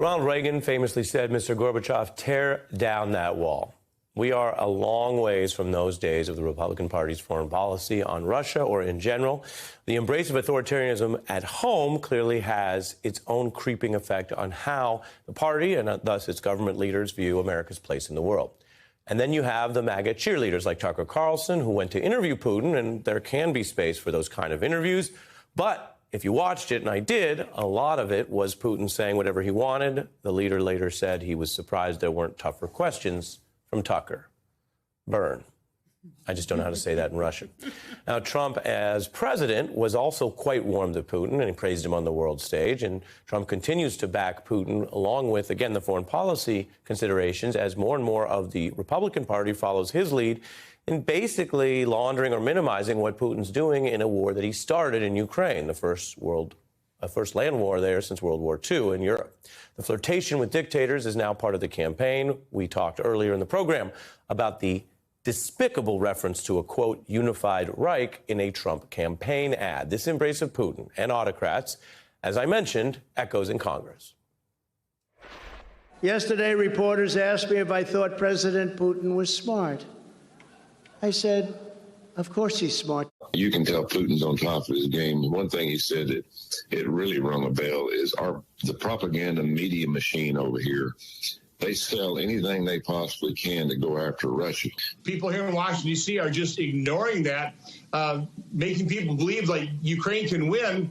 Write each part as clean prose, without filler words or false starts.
Ronald Reagan famously said, Mr. Gorbachev, tear down that wall. We are a long ways from those days of the Republican Party's foreign policy on Russia or in general. The embrace of authoritarianism at home clearly has its own creeping effect on how the party and thus its government leaders view America's place in the world. And then you have the MAGA cheerleaders like Tucker Carlson, who went to interview Putin, and there can be space for those kind of interviews. But if you watched it, and I did, a lot of it was Putin saying whatever he wanted. The leader later said he was surprised there weren't tougher questions from Tucker. Burn. I just don't know how to say that in Russian. Now, Trump, as president, was also quite warm to Putin, and he praised him on the world stage. And Trump continues to back Putin, along with, again, the foreign policy considerations, as more and more of the Republican Party follows his lead in basically laundering or minimizing what Putin's doing in a war that he started in Ukraine, the first land war there since World War II in Europe. The flirtation with dictators is now part of the campaign. We talked earlier in the program about the despicable reference to a, quote, unified Reich in a Trump campaign ad. This embrace of Putin and autocrats, as I mentioned, echoes in Congress. Yesterday, reporters asked me if I thought President Putin was smart. I said, of course he's smart. You can tell Putin's on top of his game. One thing he said that it really rung a bell is the propaganda media machine over here. They sell anything they possibly can to go after Russia. People here in Washington, D.C. are just ignoring that, making people believe like Ukraine can win.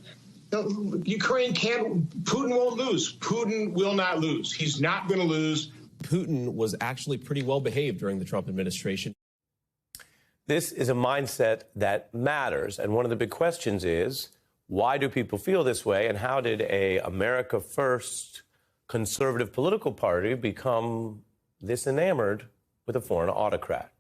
No, Ukraine can't. Putin won't lose. Putin will not lose. He's not going to lose. Putin was actually pretty well behaved during the Trump administration. This is a mindset that matters. And one of the big questions is, why do people feel this way? And how did a America First conservative political party become this enamored with a foreign autocrat?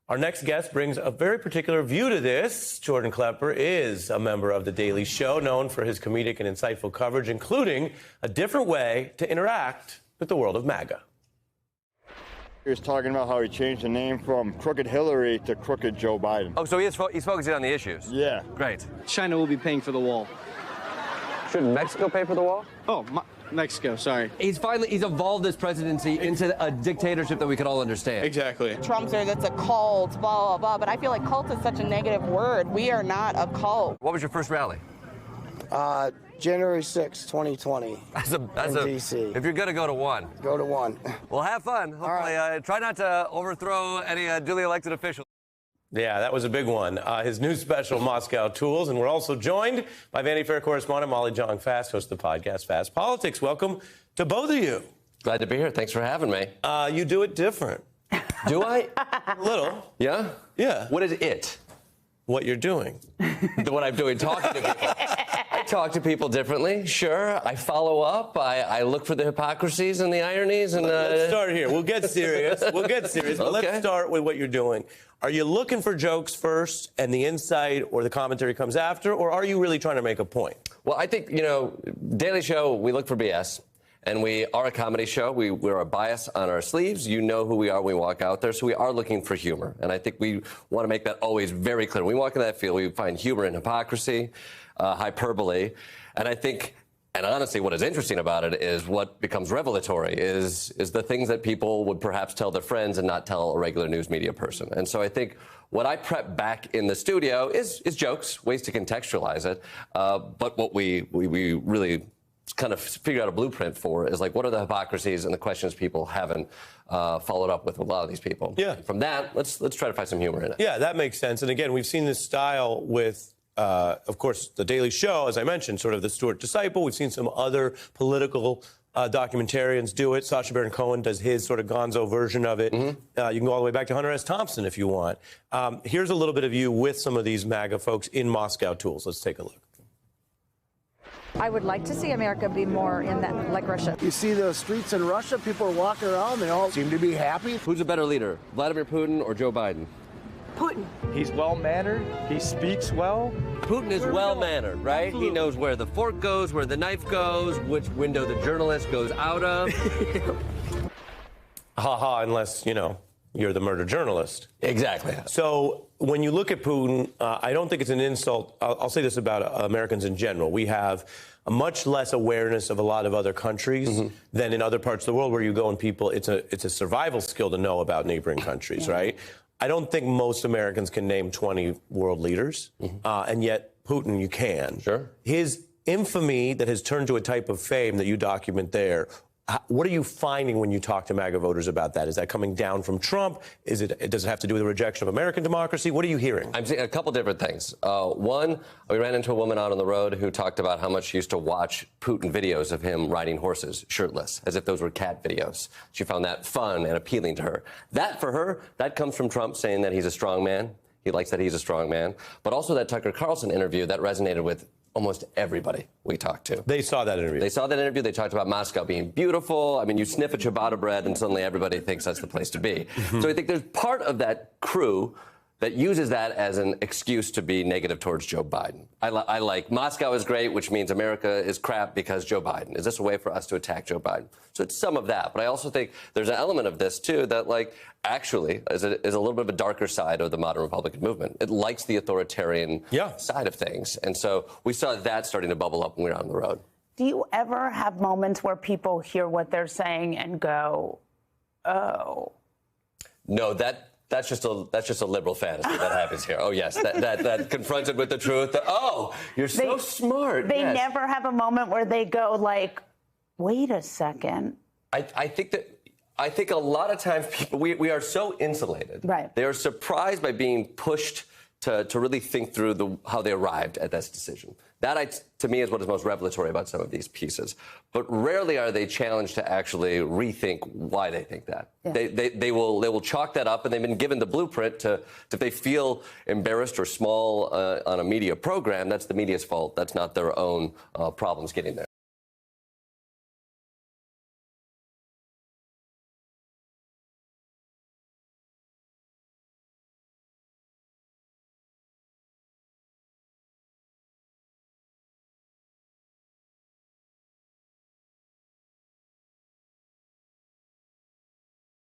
Our next guest brings a very particular view to this. Jordan Klepper is a member of The Daily Show, known for his comedic and insightful coverage, including a different way to interact with the world of MAGA. He was talking about how he changed the name from Crooked Hillary to Crooked Joe Biden. Oh, so he's focusing on the issues? Yeah. Great. China will be paying for the wall. Shouldn't Mexico pay for the wall? Oh, Mexico, sorry. He's evolved this presidency into a dictatorship that we can all understand. Exactly. Trump said it's a cult, blah, blah, blah, but I feel like cult is such a negative word. We are not a cult. What was your first rally? January 6, 2020 in D.C. If you're going to go to one. Go to one. Well, have fun. Hopefully, try not to overthrow any duly elected officials. Yeah, that was a big one. His new special, Moscow Tools. And we're also joined by Vanity Fair correspondent Molly Jong-Fast, host of the podcast Fast Politics. Welcome to both of you. Glad to be here. Thanks for having me. You do it different. Do I? A little. Yeah? Yeah. What is it? What you're doing. What I'm doing, talking to people. I talk to people differently, sure. I follow up. I look for the hypocrisies and the ironies. And let's start here. We'll get serious. But let's start with what you're doing. Are you looking for jokes first and the insight or the commentary comes after, or are you really trying to make a point? Well, I think, Daily Show, we look for BS. And we are a comedy show. We wear a bias on our sleeves. You know who we are when we walk out there. So we are looking for humor. And I think we want to make that always very clear. When we walk in that field, we find humor in hypocrisy, hyperbole. And I think, and honestly, what is interesting about it is what becomes revelatory is the things that people would perhaps tell their friends and not tell a regular news media person. And so I think what I prep back in the studio is jokes, ways to contextualize it. But what we really kind of figure out a blueprint for is like, what are the hypocrisies and the questions people haven't followed up with a lot of these people. Yeah. From that, let's try to find some humor in it. Yeah, that makes sense. And again, we've seen this style with, of course, The Daily Show, as I mentioned, sort of the Stuart Disciple. We've seen some other political documentarians do it. Sacha Baron Cohen does his sort of gonzo version of it. Mm-hmm. You can go all the way back to Hunter S. Thompson if you want. Here's a little bit of you with some of these MAGA folks in Moscow Tools. Let's take a look. I would like to see America be more in that, like Russia. You see the streets in Russia, people are walking around, they all seem to be happy. Who's a better leader, Vladimir Putin or Joe Biden? Putin. He's well-mannered, he speaks well. Putin is well-mannered, right? Absolutely. He knows where the fork goes, where the knife goes, which window the journalist goes out of. Ha-ha, unless, you're the murder journalist. Exactly. So when you look at Putin, I don't think it's an insult. I'll say this about Americans in general. We have much less awareness of a lot of other countries than in other parts of the world where you go and people, it's a survival skill to know about neighboring countries, right? I don't think most Americans can name 20 world leaders, and yet Putin, you can. Sure. His infamy that has turned to a type of fame that you document there, what are you finding when you talk to MAGA voters about that? Is that coming down from Trump? Does it have to do with the rejection of American democracy? What are you hearing? I'm seeing a couple different things. One, we ran into a woman out on the road who talked about how much she used to watch Putin videos of him riding horses shirtless, as if those were cat videos. She found that fun and appealing to her. That, for her, that comes from Trump saying that he's a strong man. He likes that he's a strong man. But also that Tucker Carlson interview, that resonated with almost everybody we talked to. They saw that interview. They saw that interview. They talked about Moscow being beautiful. I mean, you sniff a ciabatta bread and suddenly everybody thinks that's the place to be. So I think there's part of that crew that uses that as an excuse to be negative towards Joe Biden. I like Moscow is great, which means America is crap because Joe Biden. Is this a way for us to attack Joe Biden? So it's some of that. But I also think there's an element of this, too, that, like, actually is a little bit of a darker side of the modern Republican movement. It likes the authoritarian side of things. And so we saw that starting to bubble up when we were on the road. Do you ever have moments where people hear what they're saying and go, oh? No, that's just a liberal fantasy that happens here. Oh, yes, that confronted with the truth. Oh, you're so smart. They never have a moment where they go like, wait a second. I think a lot of times people, we are so insulated. Right. They are surprised by being pushed to really think through how they arrived at this decision. That, to me, is what is most revelatory about some of these pieces. But rarely are they challenged to actually rethink why they think that. Yeah. They will chalk that up, and they've been given the blueprint to, if they feel embarrassed or small on a media program, that's the media's fault. That's not their own problems getting there.